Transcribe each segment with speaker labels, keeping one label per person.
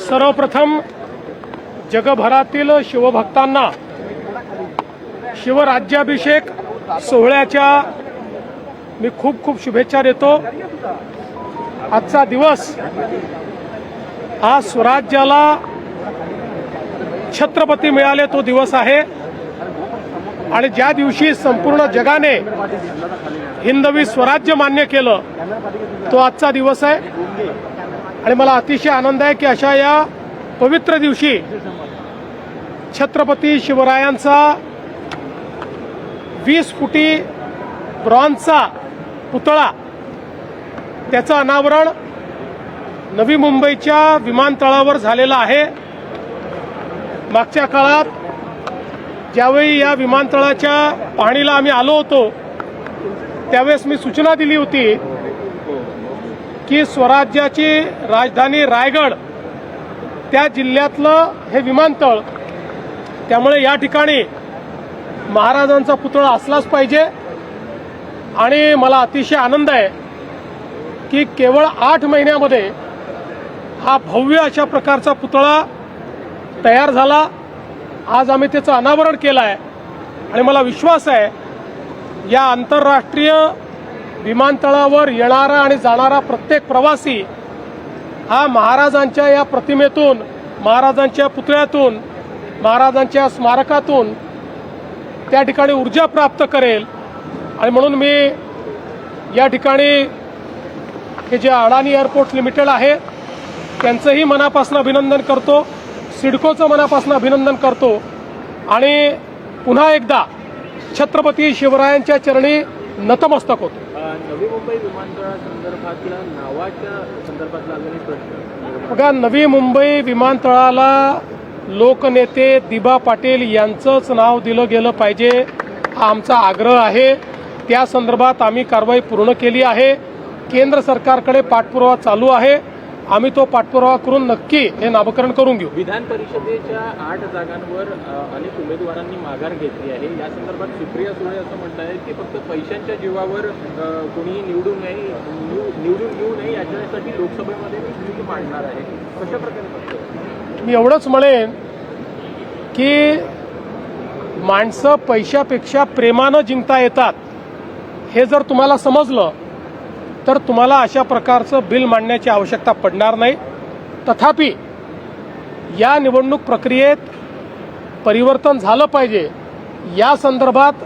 Speaker 1: सर्वप्रथम जगभरातील शिवभक्तांना शिवराज्याभिषेक सोहळ्याच्या मी खूप खूप शुभेच्छा देतो। आजचा दिवस हा स्वराज्याला छत्रपती मिळाले तो दिवस आहे आणि ज्या दिवशी संपूर्ण जगाने हिंदवी स्वराज्य मान्य केलं तो आजचा दिवस आहे आणि मला अतिशय आनंद आहे की अशा या पवित्र दिवशी छत्रपती शिवरायांचा 20 फुटी ब्रॉन्झचा पुतळा त्याचं अनावरण नवी मुंबईच्या विमानतळावर झालेलं आहे। मागच्या काळात ज्यावेळी या विमानतळाच्या पाहणीला आम्ही आलो होतो त्यावेळेस मी सूचना दिली होती की स्वराज्याची राजधानी रायगड त्या जिल्ह्यातलं हे विमानतळ, त्यामुळे या ठिकाणी महाराजांचा पुतळा असलाच पाहिजे। आणि मला अतिशय आनंद आहे की केवळ 8 महिन्यामध्ये हा भव्य अशा प्रकारचा पुतळा तयार झाला। आज आम्ही त्याचं अनावरण केलं आहे आणि मला विश्वास आहे या आंतरराष्ट्रीय विमानतळावर येणारा आणि जाणारा प्रत्येक प्रवासी हा महाराजांच्या या प्रतिमेतून, महाराजांच्या पुतळ्यातून, महाराजांच्या स्मारकातून त्या ठिकाणी ऊर्जा प्राप्त करेल। आणि म्हणून मी या ठिकाणी हे जे अडाणी एअरपोर्ट लिमिटेड आहे त्यांचंही मनापासून अभिनंदन करतो, सिडकोचं मनापासून अभिनंदन करतो आणि पुन्हा एकदा छत्रपती शिवरायांच्या चरणी नतमस्तक होतो।
Speaker 2: नवी मुंबई विमानतळासंदर्भातल्या नावाच्या संदर्भात लागलेले प्रश्न
Speaker 1: बघा, नवी मुंबई विमानतळाला लोकनेते दिबा पाटील यांचंच नाव दिलं गेलं पाहिजे हा आमचा आग्रह आहे। त्या संदर्भात आम्ही कारवाई पूर्ण केली आहे। केंद्र सरकारकडे पाठपुरावा चालू आहे। आम्ही तो पाठपुरावा करून नक्की हे नामकरण करून घेऊ।
Speaker 2: विधान परिषदेच्या 8 जागांवर अनेक उमेदवारांनी माघार घेतली आहे। या संदर्भात सुप्रिया सुळे असं म्हणत आहेत की फक्त पैशांच्या जीवावर कोणीही निवडून येऊ नये याच्यासाठी लोकसभेमध्ये मी बिल मांडणार आहे। कशा प्रकारे?
Speaker 1: मी एवढंच म्हणेन की माणसं पैशापेक्षा प्रेमानं जिंकता येतात हे जर तुम्हाला समजलं तर तुम्हाला अशा प्रकारचं बिल मांडण्याची आवश्यकता पडणार नाही। तथापि या निवडणूक प्रक्रियेत परिवर्तन झालं पाहिजे या संदर्भात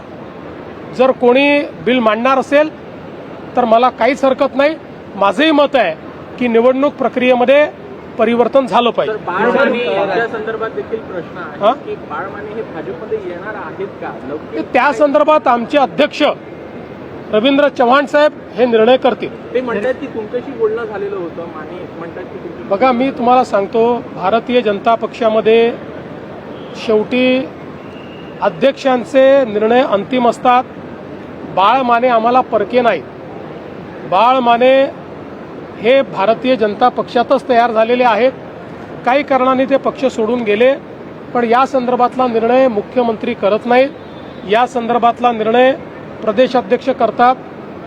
Speaker 1: जर कोणी बिल मांडणार असेल तर मला काहीच हरकत नाही। माझंही मत आहे की निवडणूक प्रक्रियेमध्ये परिवर्तन झालं पाहिजे।
Speaker 2: बाळमाने यांच्या संदर्भात देखील प्रश्न आहे की बाळमाने हे भाजपमध्ये येणार आहेत का?
Speaker 1: त्या संदर्भात आमचे अध्यक्ष रवींद्र चव्हाण साहेब हे निर्णय करतील।
Speaker 2: ते म्हणतात की तुमच्याशी बोलणं झालेलं होतं, माने म्हणतात की
Speaker 1: बघा, मी तुम्हाला सांगतो भारतीय जनता पक्षामध्ये शेवटी अध्यक्षांचे निर्णय अंतिम असतात। बाळ माने आम्हाला परके नाहीत। बाळ माने हे भारतीय जनता पक्षातच तयार झालेले आहेत। काही कारणाने ते पक्ष सोडून गेले, पण या संदर्भातला निर्णय मुख्यमंत्री करत नाहीत। या संदर्भातला निर्णय प्रदेशाध्यक्ष करतात।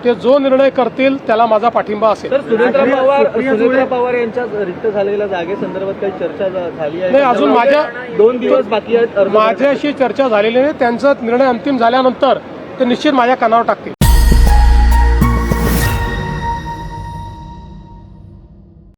Speaker 1: ते जो निर्णय करतील त्याला माझा पाठिंबा असेल।
Speaker 3: सुनेत्रा पवार यांच्या रिक्त झालेल्या जागेसंदर्भात काही चर्चा झाली आहे?
Speaker 1: नाही, अजून माझ्या
Speaker 3: 2 दिवस बाकी आहेत।
Speaker 1: माझ्याशी चर्चा झालेली नाही। त्यांचा निर्णय अंतिम झाल्यानंतर ते निश्चित माझ्या कानावर टाकतील।